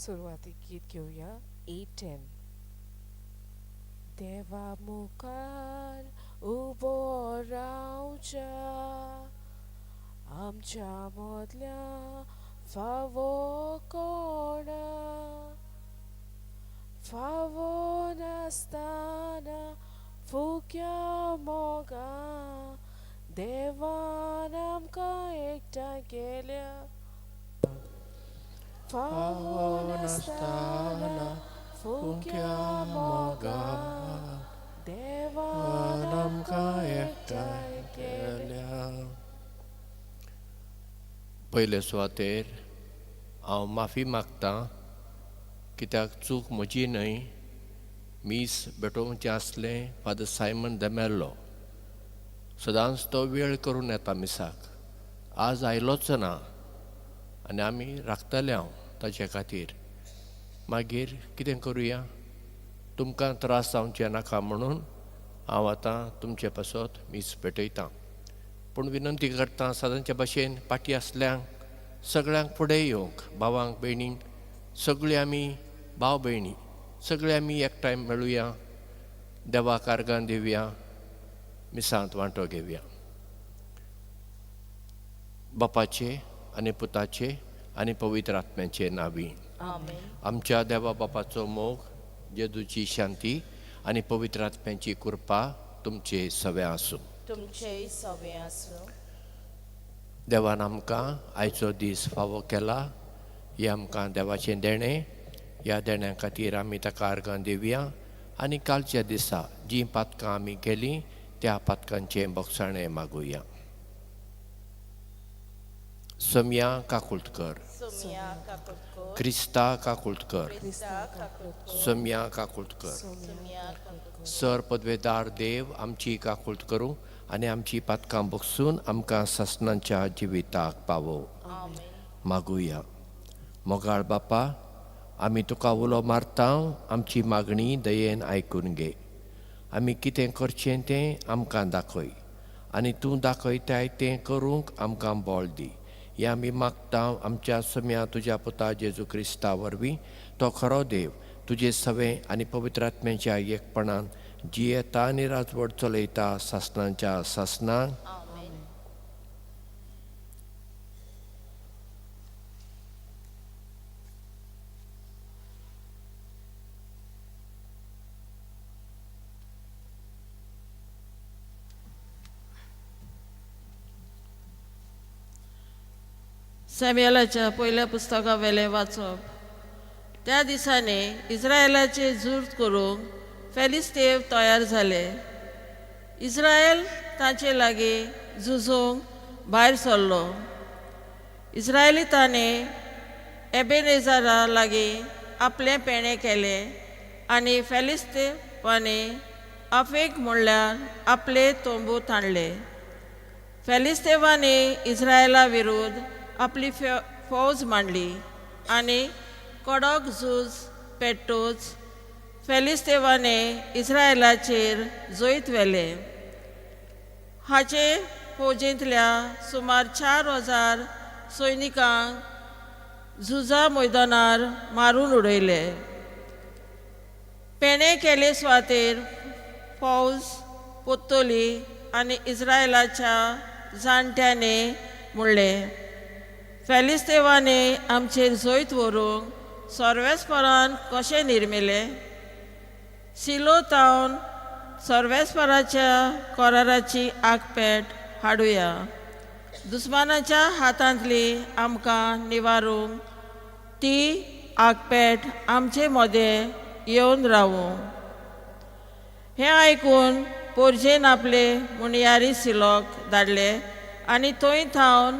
सुरुवातीक गीत घेऊया 810. देवा मुखार उबो रावच्या आमच्या मदल्या फावो कोणा फावो नासतना फुक्या मोगा देवान आमकां एकठांय केल्या फावो नासतना फुक्या मोगा देवान आमकां एकठांय केल्या. पयले सुवातेर हांव माफी मागतां, कित्याक चूक म्हजी न्हय. मीस भेटोवचें आसलें फादर सायमन देमेल्लो. सदांच तो वेळ करून येता मिसाक. आज आयलोच ना आनी आमी राखतले हांव ताचे खातीर. मागीर कितें करुया? तुमकां त्रास जावचे नाका म्हणून हांव आतां तुमचे पासत मीस भेटयतां. पूण विनंती करतां, सदांचे भाशेन पाटी आसल्यांक सगळ्यांक फुडें येवंक, भावांक भयणींक सगळीं आमी भाव भयणी सगळीं आमी एकठांय मेळुया, देवाक आर्गां दिवया, मिसांत वांटो घेवया. बापाचे आनी पुताचे आनी पवित्र आत्म्याचे नांवी. आमच्या देवा बापाचो मोग, जेजूची शांती आनी पवित्र आत्म्याची कृपा तुमचे सवे आसूं. तुमचेय सवे आसूं. देवान आमकां आयचो दीस फावो केला. हें आमकां देवाचें देणें. ह्या देण्या खातीर आमी ताका आर्गां दिवया आनी कालच्या दिसा जीं पातकां आमी केलीं त्या पातकांचें बोगसाणें मागुया. सोम्या काकुळटकर, सोम्या काकुळटकर, क्रिस्ता काकुळटकर, सोम्या काकुळटकर. सर पदवेदार देव आमची काकुळट करूं आनी आमची पातकां बोगसून आमकां ससनांच्या जिविताक पावो. मागुया. मोगाळ बापा, आमी तुका उलो मारता, आमची मागणी दयेन आयकून घे. आमी कितें करचें तें आमकां दाखय आनी तूं दाखयताय तें करूंक आमकां बळ दी. हें आमी मागता आमच्या सोम्या तुज्या पुता जेजू क्रिस्ता वरवीं. तो खरो देव तुजे सवे आनी पवित्र आत्म्याच्या एकपणान जियेता आनी राजवट चलयता सासणांच्या सासणांक. सॅम्युएलाच्या पयल्या पुस्तका वेलें वाचप. त्या दिसांनी इस्रायेलाचे झूज करूंक फेलिस्तेव तयार जाले. इस्रायल तांचे लागीं झुजूंक भायर सरलो. इस्रायलितांनी एबेनेजारा लागीं आपलें पेणे केलें आनी फेलिस्तेवांनी अफेक म्हणल्यार आपले तोंबू ताणले. फेलिस्तेवांनी इस्रायला विरुद्ध आपली फौज मांडली आनी कडक झूज पेटूच फेलिस्तेवांनी इस्रायलाचेर जैत व्हेले. हाचे फौजेंतल्या सुमार 4000 सैनिकांक झुजा मैदानार मारून उडयले. पेणे केले सुवातेर फौज पोत्तोली आनी इस्रायलाच्या जाणट्यांनी म्हणलें, फेलिस्तेवांनी आमचेर जैत व्हरूंक सर्वेस्परान कशें निर्मिले? सिलो तावन सर्वेस्पराच्या कराराची आगपेट हाडुया. दुस्मानाच्या हातांतली आमकां निवारूंक ती आगपेट आमचे मदें येवन रावूं. हें आयकून पोरजेन आपले मुणयारी सिलोक धाडले आनी थंय थावन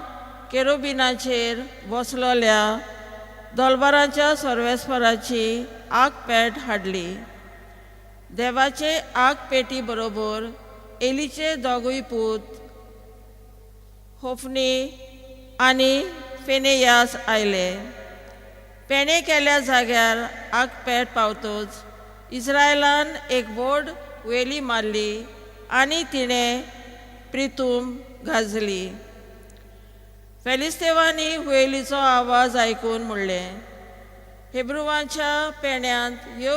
केरुबिनाचेर बसलोल्या दोलबाराच्या सर्वेस्पराची आगपेट हाडली. देवाचे आगपेटी बरोबर एलीचे दोगूय पूत होफनी आनी फेनेयास आयले. पेणे केल्या जाग्यार आगपेट पावतूच इस्रायलान एक व्हड वेली मारली आनी तिणें प्रितूम गाजली. फेलिस्तेवांनी वेलीचो आवाज आयकून म्हणलें, हेब्रुवांच्या पेण्यांत ह्यो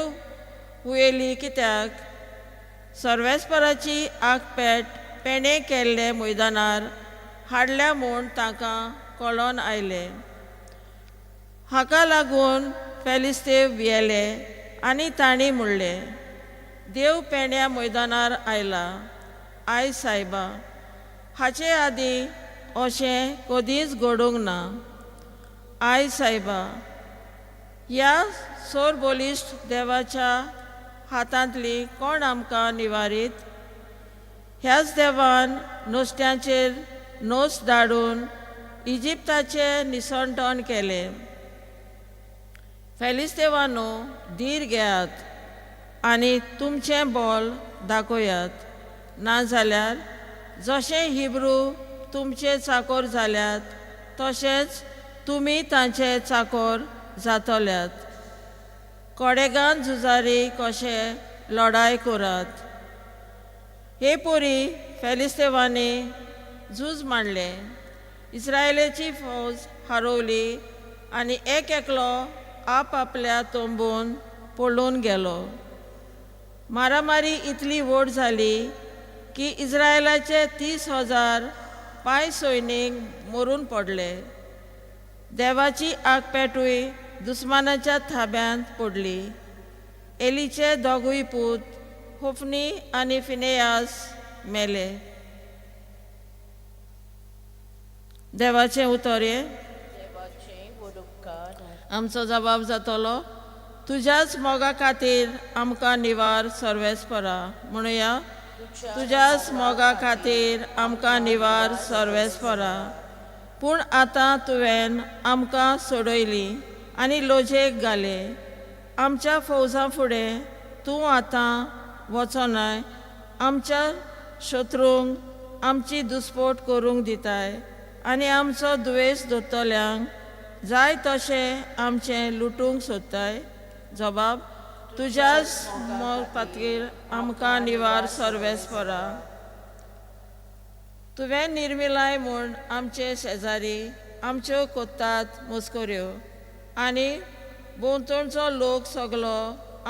हुयेली कित्याक सर्वेस्पराची आगपेट पेणे केल्ले मैदानार हाडल्या म्हूण तांकां कळोन आयलें. हाका लागून फेलिस्तेव भियेले आनी तांणी म्हणलें, देव पेण्या मैदानार आयला. आय सायबा, हाचे आदीं अशें कधीच घडूंक ना. आय सायबा, ह्या सोर बलिश्ट देवाच्या हातांतली कोण आमकां निवारीत? ह्याच देवान नुस्त्यांचेर नोस धाडून इजिप्ताचें निसंटण केलें. फेलिस्तेवानो, धीर घेयात आनी तुमचें बोल दाखोयात. नाजाल्यार जशें हिब्रू तुमचे चाकोर जाल्यात तशेंच तुमी तांचे चाकोर जातल्यात. कोडेगांत झुजारी कशें लढाय करात. हे पोरी फेलिस्तेवांनी झूज मांडलें. इस्रायेलाची फौज हारोवली आनी एक एकलो आपआपल्या तोंबून पळून गेलो. मारामारी इतली व्हड जाली की इस्रायेलाचे 30,000 पांय सैनीक मरून पडले. देवाची आगपेटूय दुस्मानाच्या थाब्यांत पडली. एलीचे दोगूय पूत होफनी आनी फिनेयास मेले. देवाचें उतर हे. देवाचे वडुपकार आमचो जबाब जातलो, तुज्याच मोगा खातीर आमकां निवार सर्वेस्परा. म्हणुया, तुज्याच मोगा खातीर आमकां निवार सर्वेस्परा. पूण आतां तुवें आमकां सोडयली आनी लोजेक घाले. आमच्या फौजां फुडें तूं आतां वचोनाय. आमच्या शत्रूंक आमची दुस्पोट करूंक दिताय आनी आमचो दुयेस धरतल्यांक जाय तशें आमचें लुटूंक सोदताय. जबाब, तुज्याच खातीर आमकां निवार सर्वेस्परा. तुवें निर्मिलाय म्हूण आमचे शेजारी आमच्यो कोत्तात मस्कऱ्यो आनी भोंवतणचो लोक सगलो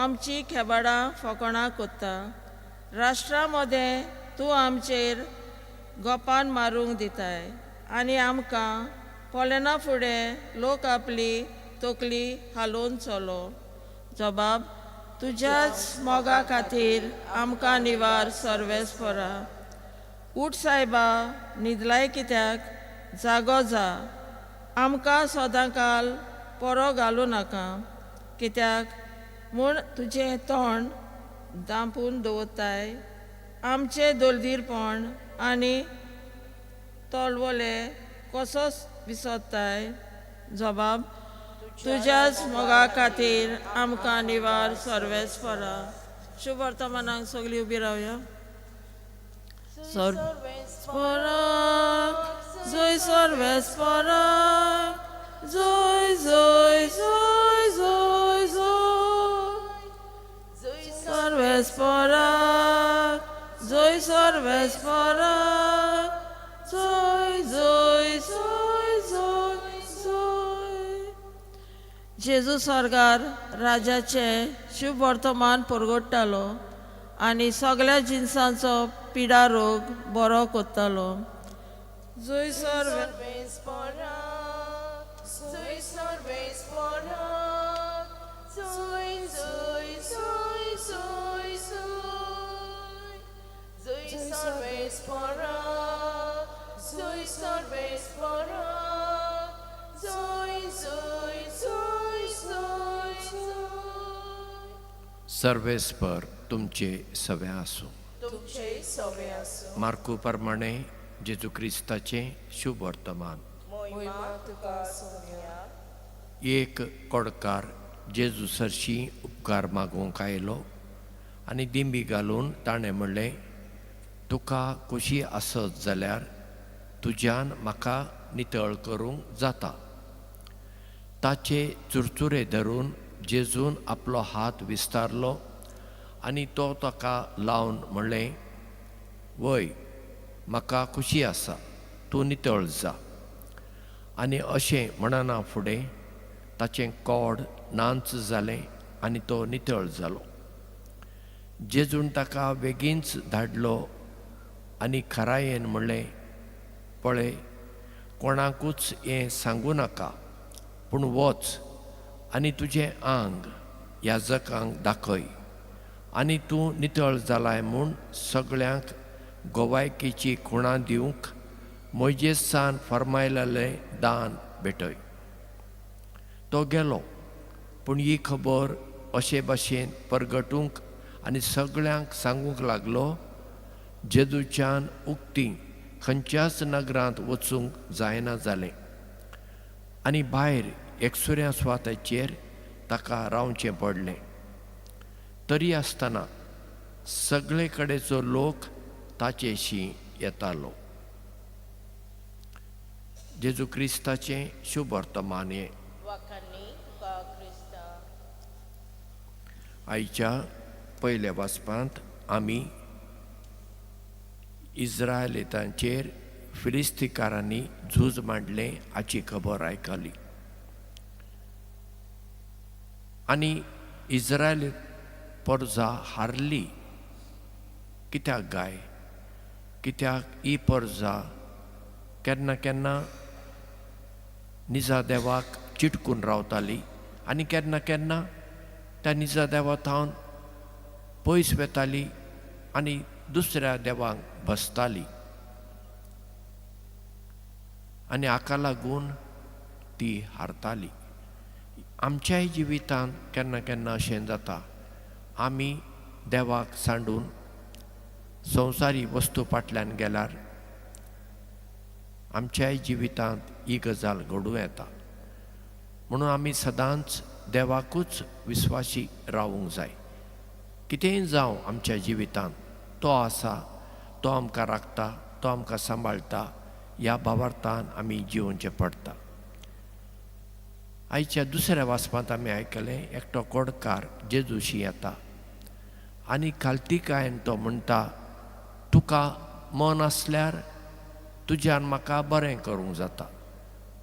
आमची खेबाडां फकाणां कोत्ता. राष्ट्रां मदें तूं आमचेर गोपान मारूंक दिताय आनी आमकां पोलेना फुडें लोक आपली तकली हालोवन चलो. जबाब, तुज्याच मोगा खातीर आमकां निवार सर्वेस्परा. उठ सायबा, न्हिदलाय कित्याक? जागो जा. आमकां सदांकाल परो घालूं नाका. कित्याक म्हूण तुजें तोंड धांपून दवरताय. आमचें दोलदीरपण आनी तोळवले कसो विसरताय. जबाब, तुज्याच मोगा खातीर आमकां निवार सर्वेस्परा. शुभ वर्तमानाक सगळीं उबी रावया. सर्वेस्पराक जय सर्वेस्पराक जय जय जय जय जय सर्वेस्पराक जय सर्वेस्पराक जय जय जय जय जय. जेजू स्वर्गार राजाचे शुभ वर्तमान परगडटालो आनी सगळ्या जिन्सांचो पिडा रोग बरो कोत्तालो. जय सर्वेस्पराक जय सर्वेस्पराक जय जय जय जय जय जय सर्वेस्पराक जय सर्वेस्पराक जय जय जय जय जय. सर्वेस्पर तुमचे सवे आसूं. तुमचे सवे आसूं. मार्कू प्रमाणे जेजू क्रिस्ताचे शुभ वर्तमान. मोहिमा तुका सोन्या. एक कोडकार जेजू सरशी उपकार मागूंक आयलो आनी दिंबी घालून ताणें म्हणलें, तुका खोशी आसत जाल्यार तुज्यान म्हाका नितळ करूंक जाता. ताचे चुरचुरे धरून जेजून आपलो हात विस्तारलो आनी तो ताका लावन म्हणलें, वय, म्हाका खोशी आसा, तूं नितळ जा. आनी अशें म्हणना फुडें ताचें कोड नांच जालें आनी तो नितळ जालो. जेजून ताका बेगीनच धाडलो आनी खरायेन म्हणलें, पळय, कोणाकूच हें सांगू नाका, पूण वच आनी तुजें आंग याजकांक दाखय आनी तूं नितळ जालाय म्हूण सगळ्यांक गोवायकेची खुणां दिवंक मोइजेसान फर्मायलेलें दान भेटय. तो गेलो, पूण ही खबर अशे भाशेन परगटूंक आनी सगळ्यांक सांगूंक लागलो, जेजूच्यान उक्तीं खंयच्याच नगरांत वचूंक जायना जालें आनी भायर एकसुऱ्या सुवातेचेर ताका रावचें पडलें. तरी आसतना सगळे कडेचो लोक ताचेशी येतालो. जेजू क्रिस्ताचें शुभ वर्तमान हें. वाखाणणी तुका क्रिस्ता. आयच्या पयल्या वाचपांत आमी इस्रायेलीतांचेर फिलिस्तीकारांनी झूज मांडलें हाची खबर आयकली. आनी इस्रायल परजा हारली. कित्याक गाय? कित्याक ही परजा केन्ना केन्ना निजा देवाक चिटकून रावताली आनी केन्ना केन्ना त्या निजा देवातावन पयस वेताली आनी दुसऱ्या देवाक बसताली. आनी हाका लागून ती हारताली. आमच्याय जिवितांत केन्ना केन्ना अशें जाता, आमी देवाक सांडून संवसारी वस्तू फाटल्यान गेल्यार आमच्याय जिवितांत ही गजाल घडूं येता. म्हणून आमी सदांच देवाकूच विस्वासी रावूंक जाय. कितेंय जावं आमच्या जिवितांत, तो आसा, तो आमकां राखता, तो आमकां सांबाळटा, ह्या भावार्थान आमी जिवोवचें पडटा. आयच्या दुसऱ्या वाचपांत आमी आयकलें, एकटो कोडकार जेजूशी येता आनी खालतीकायेन तो म्हणटा, तुका मन आसल्यार तुज्यान म्हाका बरें करूंक जाता.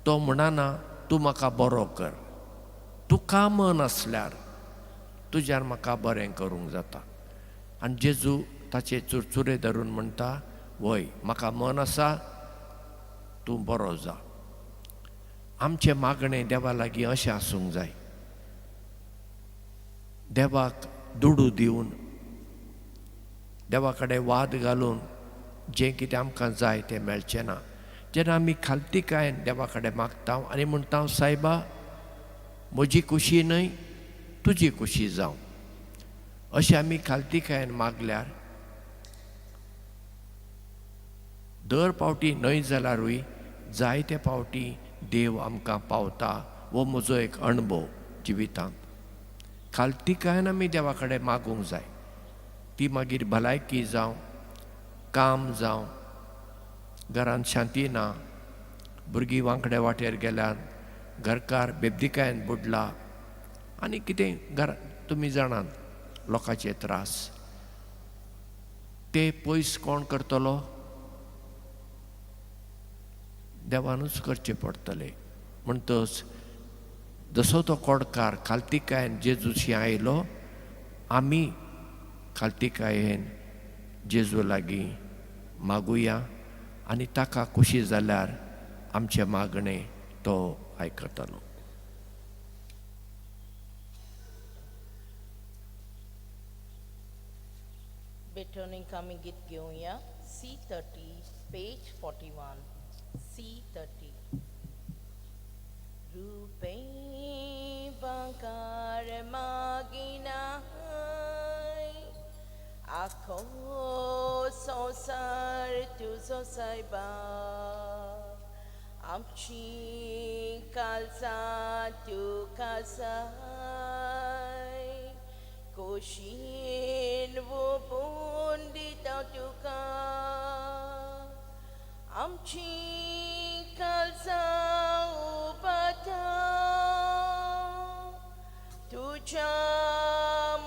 तो म्हणना तूं म्हाका बरो कर, तुका मन आसल्यार तुज्यान म्हाका बरें करूंक जाता. आनी जेजू ताचे चुरचुरे धरून म्हणटा, वय, म्हाका मन आसा, तूं बरो जा. आमचें मागणें देवा लागीं अशें आसूंक जाय. देवाक दुडू दिवन, देवा कडेन वाद घालून जें कितें आमकां जाय तें मेळचें ना. जेन्ना आमी खालतीकायेन देवा कडेन मागता आनी म्हणटा, सायबा, म्हजी खुशी न्हय, तुजी खुशी जावं, अशें आमी खालतीकायेन मागल्यार दर पावटी न्हय जाल्यारूय जायते पावटी देव आमकां पावता. हो म्हजो एक अणभव जिवितांत. खालतीकायेन आमी देवा कडेन मागूंक जाय. ती मागीर भलायकी जावं, काम जावं, घरांत शांती ना, भुरगीं वांकडे वाटेर गेल्यान, घरकार बेबदिकायेन बुडला, आनी कितें घरा तुमी जाणात लोकांचे त्रास, ते पयस कोण करतलो? देवानूच करचे पडटले. म्हणटच जसो तो कोडकार खालतीकायेन जेजूशी आयलो, आमी खालतीकायेन जेजू लागीं मागुया आनी ताका खुशी जाल्यार आमचें मागणें तो आयकतलो. बेटोनीक आमी गीत घेवया. C30, page 41. C30. Rupei bangkar maginay, ako sosar tuzo saiba, amchi kalsa tu kasay, koshin wupun ditaw tuka, amchi kalsa upata, tuja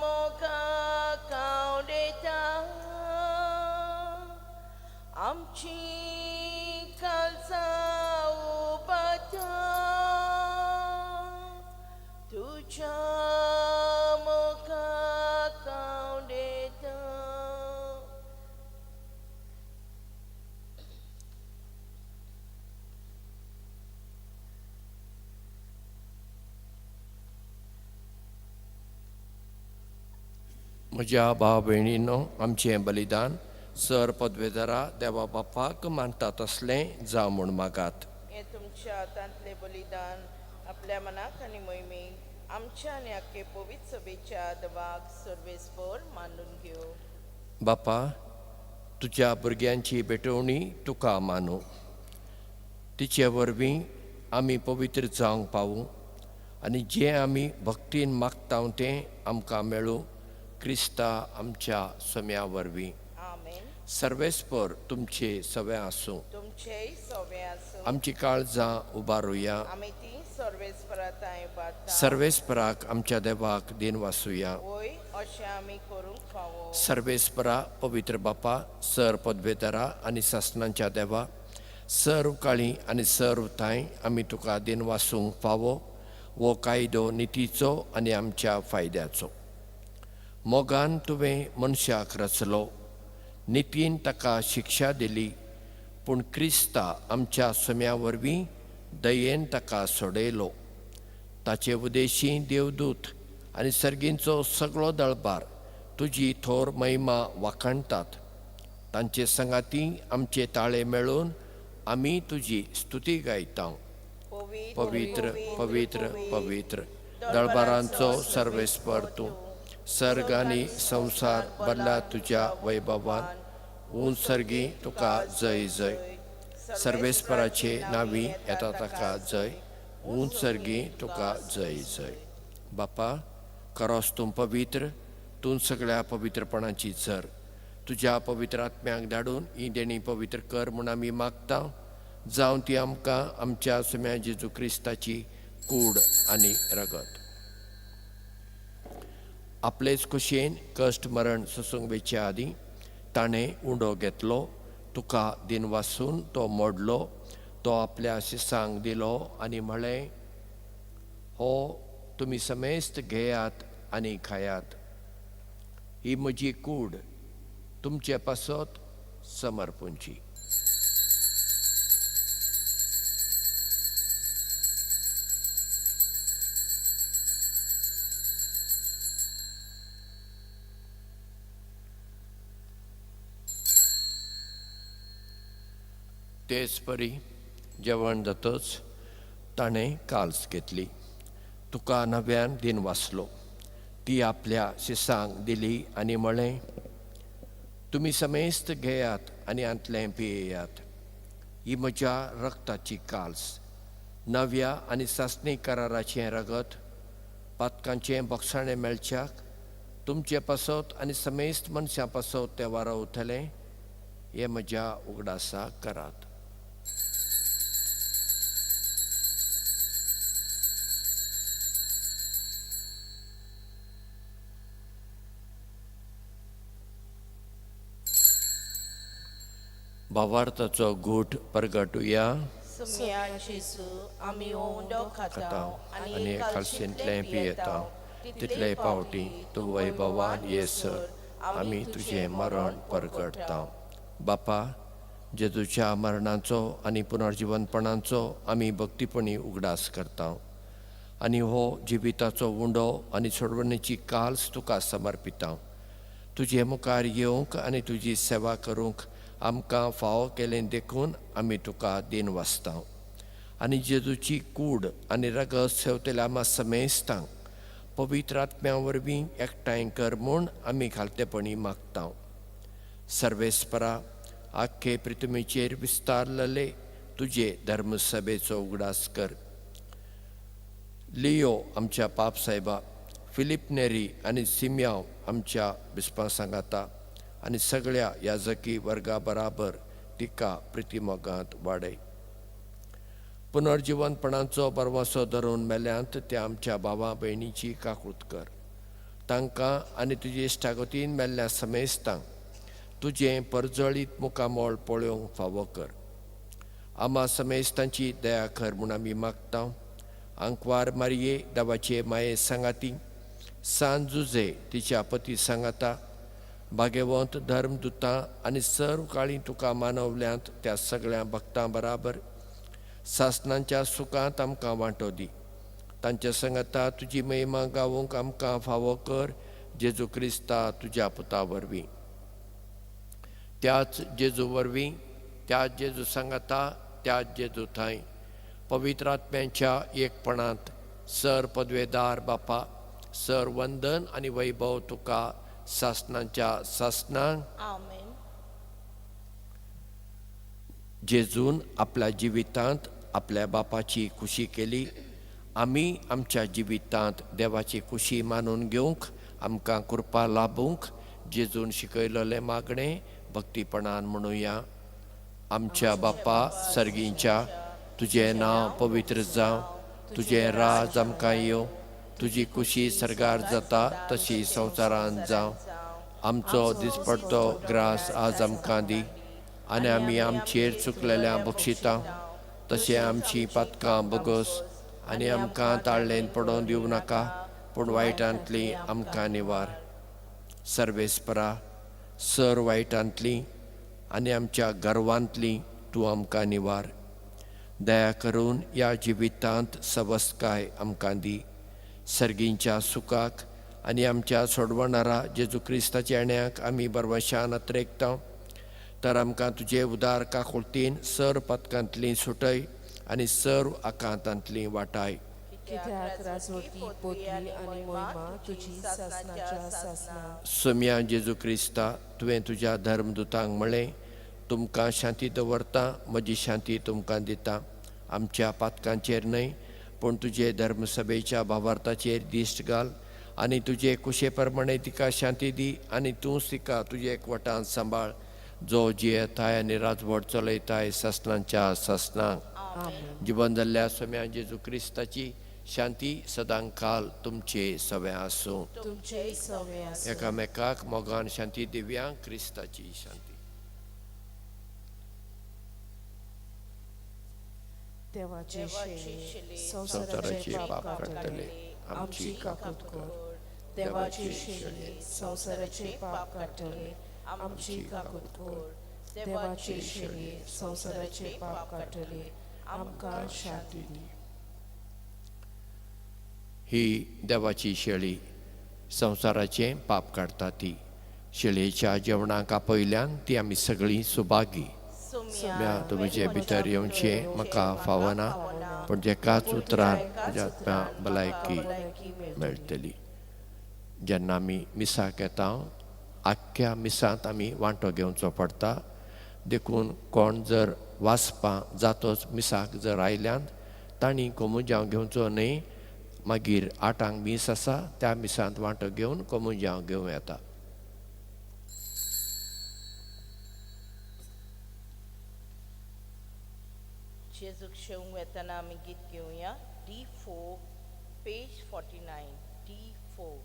moka kau deta, amchi kalsa upata, tuja म्हज्या भाव भयणींनो, आमचें बलिदान सर पदवेदारा देवा बापाक मानता तसलें जावं म्हूण मागात. हे तुमच्या हातांतले बलिदान आपल्या मनाक आनी मोहिमेक आमच्या आनी आख्खे पवित्र सभेच्या दवाक सर्वेस्पर मानून घेव. बापा, तुज्या भुरग्यांची भेटवणी तुका मानू. तिचे वरवीं आमी पवित्र जावंक पावूं आनी जें आमी भक्तीन मागता तें आमकां मेळूं. क्रिस्ता आमच्या सम्या वरवीं. आमेन. सर्वेस्पर तुमचे सवे आसूं. तुमचेय सवे आसूं. आमची काळजां उबारुया. आमी ती सर्वेस्पराताय बाता. सर्वेस्पराक आमच्या देवाक दिन वासुया. वय अशें आमी करूंक फावो. सर्वेस्परा पवित्र बापा, सर पदवेदारा आनी सासणांच्या देवा, सर्व काळी आनी सर्व थाय आमी तुका दिन वासूंक फावो. वो कायदो नितीचो आनी आमच्या फायद्याचो. मोगान तुवें मनशाक रचलो, नितीन ताका शिक्षा दिली, पूण क्रिस्ता आमच्या सम्या वरवीं दयेन ताका सोडयलो. ताचे उदेशी देवदूत आनी सर्गींचो सगळो दळबार तुजी थोर महिमा वाखणटात. तांचे संगाती आमचे ताळे मेळून आमी तुजी स्तुती गायता. पवित्र पवित्र पवित्र दळबारांचो सर्वेस्पर तूं. सर्ग आनी संवसार भरला तुज्या वैभवान. ऊन सर्गी तुका जय जय. सर्वेस्पराचे नांवी येता ताका जय. ऊन सर्गी तुका जय जय. बापा, खरोच तूं पवित्र. तूं सगळ्या पवित्रपणाची झर. तुज्या पवित्र आत्म्याक धाडून ही देणी पवित्र कर म्हूण आमी मागता. जावं ती आमकां आमच्या सम्या जेजू क्रिस्ताची कूड आनी रगत. आपलेच कुशेन कश्ट मरण सोसूंक वेच्या आदीं ताणें उंडो घेतलो. तुका दिन वासून तो मोडलो. तो आपल्या शिसांक दिलो आनी म्हळें, हो तुमी समेस्त घेयात आनी खायात. ही म्हजी कूड तुमचे पासत समर्पूंची. तेच परी जेवण जातच ताणें काल्स घेतली. तुका नव्यान दिन वाचलो. ती आपल्या शिसांक दिली आनी म्हळें, तुमी समेस्त घेयात आनी अंतलें पियेयात. ही म्हज्या रक्ताची काल्स, नव्या आनी सासणी कराराचें रगत. पातकांचें बोगसाणें मेळच्याक तुमचे पासत आनी समेस्त मनशां पासत तें वारवतलें. हें म्हज्या उगडासा करात. भावार्थाचो घूट परगटुया. सम्या जेजू, आमी हो उंडो खाता आनी आनी कालशेंतलें पियेता. तितले पावटी तूं वैभवान येसर आमी तुजें मरण परगटता. बापा, जेजूच्या मरणाचो आनी पुनर्जिवनपणाचो आमी भक्तीपणी उगडास करता. आनी हो जिविताचो उंडो आनी सोडवणेची काल्स तुका समर्पिता. तुजे मुखार येवंक आनी तुजी सेवा करूंक आमकां फावो केलें देखून आमी तुका दिन वाचता. आनी जेजूची कूड आनी रगत सेवतल्या आमा समेस्तांक पवित्र आत्म्या वरवीं एकठांय कर म्हूण आमी घालतेपणी मागता. सर्वेस्परा, आख्खे पृथ्वीचेर विस्तारलेले तुजे धर्मसभेचो उगडास कर. लियो आमच्या पाप सायबा, फिलीप नेरी आनी सिम्याव आमच्या बिस्पां सांगाता आनी सगळ्या याजकी वर्गा बराबर तिका प्रितीमोगांत वाडय. पुनर्जिवनपणाचो परवासो धरून मेल्यांत त्या आमच्या भावा भयणीची काकूट कर. तांकां आनी तुजे इश्टागतीन मेल्ल्या समेस्तांक तुजें परजळीत मुखामोळ पळोवंक फावो कर. आमा समेस्तांची दया कर म्हूण आमी मागता. आंकवार मारये देवाचे माये सांगाती, सांत जुजे तिच्या पती सांगाता, भाग्यवंत धर्मदुतां आनी सर्व काळी तुका मानवल्यांत त्या सगळ्या भक्तां बराबर सासणांच्या सुखांत आमकां वांटो दी. तांच्या संगता तुजी महिमा गावूंक आमकां फावो कर. जेजू क्रिस्ता तुज्या पुता वरवीं, त्याच जेजू वरवीं, त्याच जेजू सांगाता, त्याच जेजू थंय पवित्र आत्म्यांच्या एकपणांत सर पदवेदार बापा, सर वंदन आनी वैभव तुका सासणांच्या सासणांक आमेन. जेजून आपल्या जिवितांत आपल्या बापाची खुशी केली. आमी आमच्या जिवितांत देवाची खुशी मानून घेवंक आमकां कृपा लाभूंक जेजून शिकयलेलें मागणें भक्तीपणान म्हणुया. आमच्या बापा सर्गींच्या, तुजें नांव पवित्र जावं, तुजें राज आमकां येवं, तुजी खुशी सरगार जाता तशी संवसारांत जावं. आमचो दिसपडटो ग्रास आज आमकां दी, आनी आमी आमचेर चुकलेल्यां बक्षिता तशें आमची पातकां बोगोस, आनी आमकां ताळ्ळेन पडोवन दिवं नाका, पूण वायटांतली आमकां निवार. सर्वेस्परा, सर वायटांतली आनी आमच्या गर्वांतली तूं आमकां निवार. दया करून ह्या जिवितांत सवस्काय आमकां दी. सर्गींच्या सुखाक आनी आमच्या सोडवणारा जेजू क्रिस्ताच्या येण्याक आमी बरवशान अत्रेकता. तर आमकां तुजे उदार काकुळतीन सर पथकांतली सुटय आनी सर्व आकांतांतली वाटाय. कित्याक राजवटी, पोतली आनी मोहिमा तुजी सासणाच्या सासणां. सोम्या जेजू क्रिस्ता, तुवें तुज्या धर्मदुतांक म्हळें, तुमकां शांती दवरता, म्हजी शांती तुमकां दिता. आमच्या पातकांचेर न्हय, पूण तुजे धर्मसभेच्या भावार्थाचेर दिश्ट घाल, आनी तुजे कुशे प्रमाणे तिका शांती दी, आनी तूंच तिका तुजे एकवटांत सांबाळ, जो जियेताय आनी राजवट चलयताय सासणांच्या सासणांक. जिवन जाल्ल्या सोम्या जेजू क्रिस्ताची शांती सदां काल तुमचे सवे आसूं. तुमचे सवे आसूं. एकामेकाक मोगान शांती दिव्या. क्रिस्ताची शांती. देवाचे शेळे संवसाराचे पाप काडटले, आमची काकूट कर. देवाचे शेळे संवसाराचे पाप काडटले, आमची काकूट कर. देवाचे शेळे संवसाराचे पाप काडटले, आमकां शांती दी. ही देवाची शेळी संवसाराचें पाप काडटा ती. शेळयेच्या जेवणाक आपयल्यान ती आमी सगळीं सुभागी. सोम्या तुमचे भितर येवचें म्हाका फावना, पूण जेकाच उतरान म्हज्या आत्म्या भलायकी मेळटली. जेन्ना आमी मिसाक येता, आख्ख्या मिसांत आमी वांटो घेवचो पडटा. देखून कोण जर वाचपां जातोच मिसाक जर आयल्यान तांणी कोमुजांव घेवचो न्हय. मागीर 8 मीस आसा, त्या मिसांत वांटो घेवन कोमुजांव घेवं येता. जेजूक शेवंक वेतना आमी गीत घेवया. D4, page 49. D4.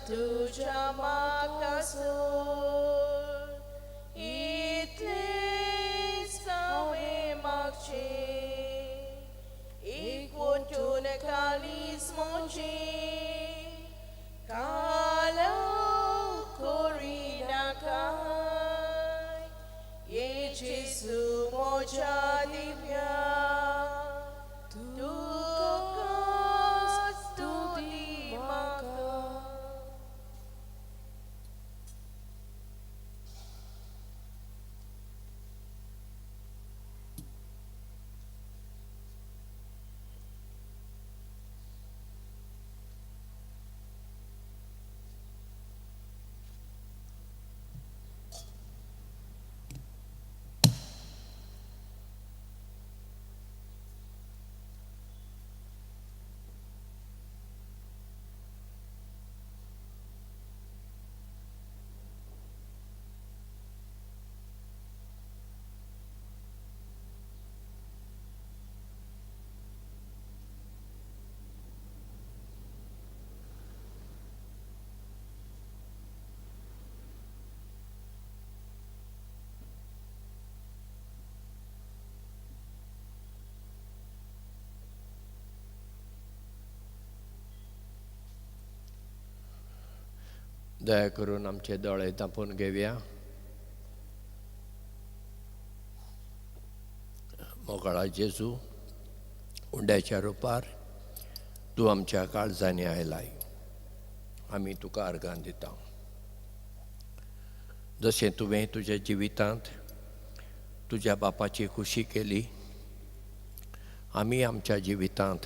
तुझ्या मागासोर इथलेच नवे मागचे एकवटून कालीस मोचे काल कोरिना काय ये जेसू मोच्या दिव्या स्तुती मागा. दया करून आमचे दोळे धांपून घेवया. मोकळा जेजू, उंड्याच्या रुपार तूं आमच्या काळजांनी आयलाय. आमी तुका अर्गां दिता. जशें तुवें तुज्या जिवितांत तुज्या बापाची खुशी केली, आमी आमच्या जिवितांत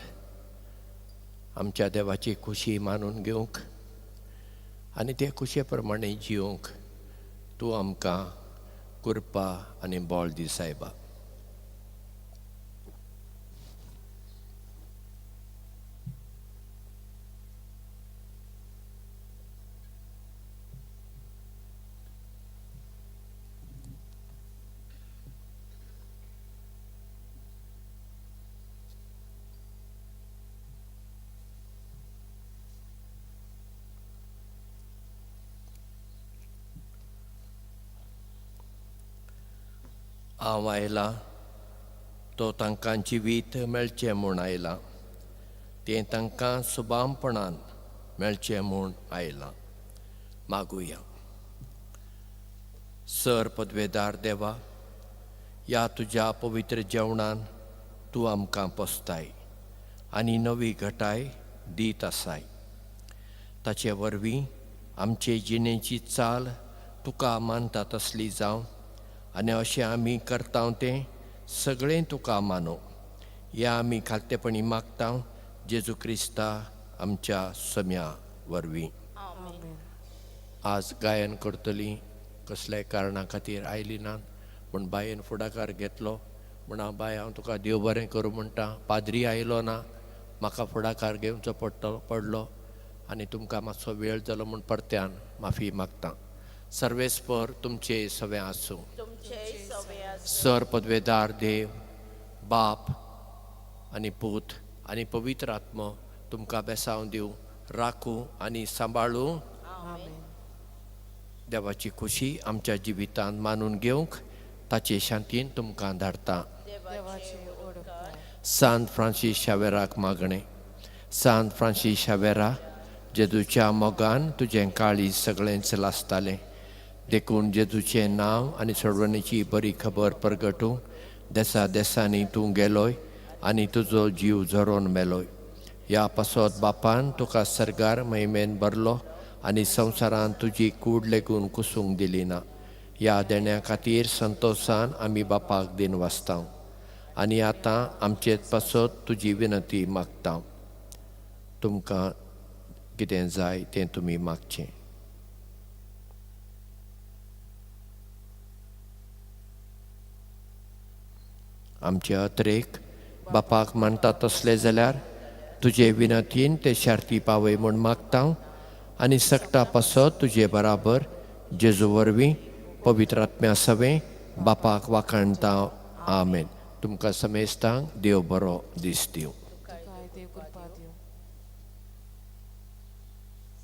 आमच्या देवाची खुशी मानून घेवंक आनी ते खुशे प्रमाणे जिवंक तूं आमकां कृपा आनी बळ दी सायबा. हांव आयला तो तांकां जिवीत मेळचें म्हूण आयला, तें तांकां सुबामपणान मेळचें म्हूण आयलां. मागुया. सर पदवेदार देवा, ह्या तुज्या पवित्र जेवणान तूं आमकां पोसताय आनी नवी घटाय दीत आसाय. ताचे वरवीं आमचे जिणेची चाल तुका मानता तसली जावं आनी अशें आमी करता तें सगळें तुका मानो. हें आमी खालतेपणी मागता जेजू क्रिस्ता आमच्या सम्या वरवीं. आज गायन करतलीं कसल्याय कारणां खातीर आयलीं नात, पूण बायेन फुडाकार घेतलो म्हूण हांव बाय हांव तुका देव बरें करूं म्हणटा. पाद्री आयलो ना, म्हाका फुडाकार घेवचो पडलो आनी तुमकां मातसो वेळ जालो म्हूण परत्यान माफी मागता. सर्वेस्पर तुमचे सवे आसूं. सर पदवेदार देव, बाप आनी पूत आनी पवित्र आत्मो तुमकां बेसांव दिवं, राखूं आनी सांबाळूं. देवाची खुशी आमच्या जिवितांत मानून घेवंक ताचे शांतीन तुमकां धाडटा. सांत फ्रांसीस शावेराक मागणें. सांत फ्रांसीस शावेरा, जेजूच्या मोगान तुजें काळीज सगळेंच लासतालें, देखून जेजूचें नांव आनी सोडवणेची बरी खबर परगटूंक देसा देसांनी तूं गेलोय आनी तुजो जीव झरोवन मेलोय. ह्या पासत बापान तुका सर्गार महिमेन भरलो आनी संवसारांत तुजी कूड लेगून कुसूंक दिली ना. ह्या देण्या खातीर संतोशान आमी बापाक दिन वाचता आनी आतां आमचेच पासत तुजी विनंती मागता. तुमकां कितें जाय तें तुमी मागचें. आमचे अत्रेक बापाक मानता तसले जाल्यार तुजे विनंतीन ते शार्ती पावय म्हूण मागता आनी सक्ता पासत तुजे बराबर जेजू वरवीं पवित्र आत्म्या सवें बापाक वाखाणटा. आमेन. तुमकां समेस्तांक देव बरो दीस दिवं.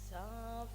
San